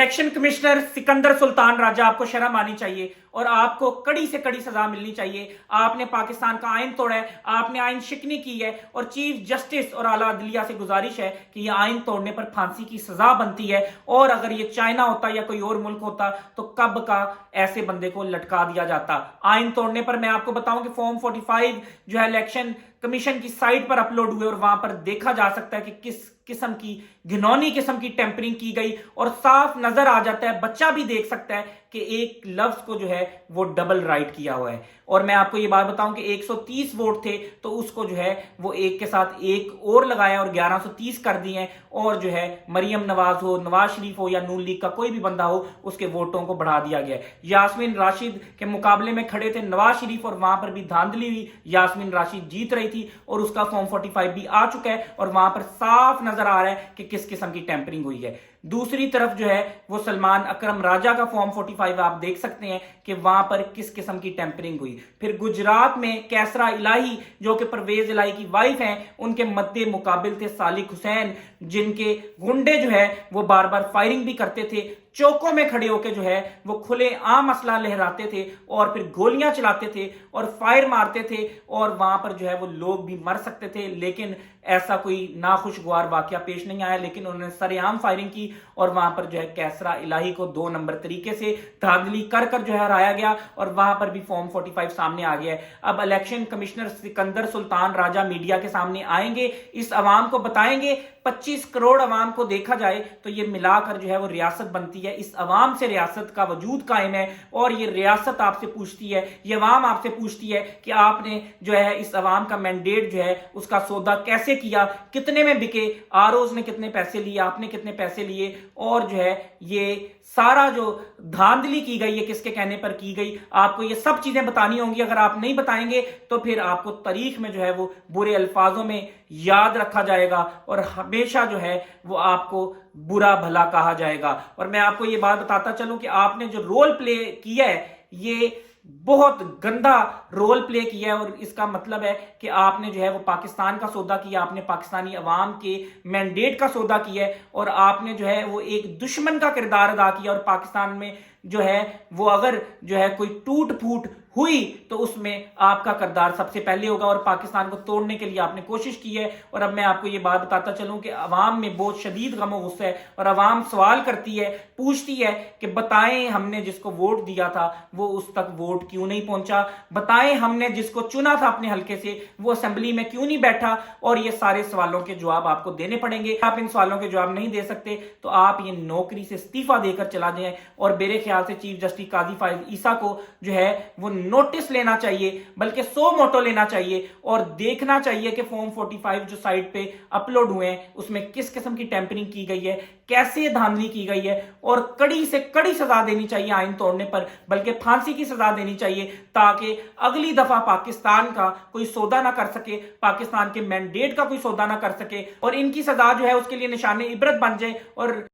Election commissioner Sikandar Sultan Raja, आपको शर्म आनी चाहिए और आपको कड़ी से कड़ी सजा मिलनी चाहिए। आपने पाकिस्तान का आइन तोड़ा है, आपने आइन शिकनी की है और चीफ जस्टिस और आला अदलिया से गुजारिश है कि यह आइन तोड़ने पर फांसी की सजा बनती है। और अगर ये चाइना होता या कोई और मुल्क होता तो कब का ऐसे बंदे को लटका दिया जाता। आइन तोड़ने पर मैं आपको बताऊं कि फॉर्म 45 जो है इलेक्शन कमीशन की साइट पर अपलोड हुए और वहां पर देखा जा सकता है कि किस किस्म की घिनौनी किस्म की टेम्परिंग की गई और साफ नजर आ जाता है, बच्चा भी देख सकता है कि एक लफ्ज को जो है वो डबल राइट किया हुआ है। और मैं आपको ये बात बताऊं कि 130 वोट थे तो उसको जो है वो एक के साथ एक और लगाया और 1130 कर दिए और जो है मरियम नवाज हो, नवाज शरीफ हो या नून लीग का कोई भी बंदा हो, उसके वोटों को बढ़ा दिया गया। यास्मीन राशिद के मुकाबले में खड़े थे नवाज शरीफ और वहां पर भी धांधली हुई, यास्मीन राशिद जीत रही थी और उसका फॉर्म 45 भी आ चुका है और वहां पर साफ नजर आ रहा है कि किस किस्म की टेम्परिंग हुई है। दूसरी तरफ जो है वो सलमान अकरम राजा का फॉर्म 45 आप देख सकते हैं कि वहां पर किस किस्म की टेम्परिंग हुई। फिर गुजरात में कैसरा इलाही जो कि परवेज इलाही की वाइफ हैं, उनके मद्दे मुकाबिल थे सालिक हुसैन, जिनके गुंडे जो है वो बार बार फायरिंग भी करते थे, चौकों में खड़े होकर जो है वो खुले आम असला लहराते थे और फिर गोलियां चलाते थे और फायर मारते थे और वहां पर जो है वो लोग भी मर सकते थे। लेकिन ऐसा कोई नाखुशगवार वाकया पेश नहीं आया, लेकिन उन्होंने सरेआम फायरिंग की और वहां पर जो है कैसरा इलाही को 2 नंबर तरीके से धांधली कर जो है हराया गया और वहां पर भी फॉर्म 45 सामने आ गया है। अब election commissioner Sikandar Sultan Raja media के सामने आएंगे, इस अवाम को बताएंगे। 25 करोड़ अवाम को देखा जाए तो ये मिलाकर जो है वो रियासत बनती है। इस अवाम से रियासत का वजूद कायम है और ये रियासत आपसे पूछती है, ये अवाम आपसे पूछती है कि आपने जो है इस अवाम का मैंडेट जो है उसका सौदा कैसे किया, कितने में बिके, आरओज ने कितने पैसे लिए, आपने कितने पैसे लिए और जो है ये सारा जो धांधली की गई है किसके कहने पर की गई, आपको ये सब चीजें बतानी होंगी। अगर आप नहीं बताएंगे तो फिर आपको तारीख में जो है वो बुरे अल्फाजों में याद रखा जाएगा और हमेशा जो है वो आपको बुरा भला कहा जाएगा। और मैं आपको ये बात बताता चलूं कि आपने जो रोल प्ले किया है ये बहुत गंदा रोल प्ले किया है और इसका मतलब है कि आपने जो है वो पाकिस्तान का सौदा किया, आपने पाकिस्तानी अवाम के मैंडेट का सौदा किया है और आपने जो है वो एक दुश्मन का किरदार अदा किया। और पाकिस्तान में जो है वो अगर जो है कोई टूट फूट हुई तो उसमें आपका किरदार सबसे पहले होगा और पाकिस्तान को तोड़ने के लिए आपने कोशिश की है। और अब मैं आपको ये बात बताता चलूं कि अवाम में बहुत शदीद गम और गुस्सा है और अवाम सवाल करती है, पूछती है कि बताएं हमने जिसको वोट दिया था वो उस तक वोट क्यों नहीं पहुंचा, बताएं हमने जिसको चुना था अपने हल्के से वो असेंबली में क्यों नहीं बैठा। और ये सारे सवालों के जवाब आपको देने पड़ेंगे। आप इन सवालों के जवाब नहीं दे सकते तो आप ये नौकरी से इस्तीफा देकर चला जाएं। और मेरे ख्याल से चीफ जस्टिस काजी फाइज ईसा को जो है वो नोटिस लेना चाहिए, बल्कि 100 मोटो लेना चाहिए और देखना चाहिए कि फॉर्म 45 जो साइट पे अपलोड हुए हैं उसमें किस किस्म की टेम्परिंग की गई है, कैसे धांधली की गई है और कड़ी से कड़ी सजा देनी चाहिए आइन तोड़ने पर, बल्कि फांसी की सजा देनी चाहिए ताकि अगली दफा पाकिस्तान का कोई सौदा ना कर सके, पाकिस्तान के मैंडेट का कोई सौदा ना कर सके और इनकी सजा जो है उसके लिए निशाने इबरत बन जाए। और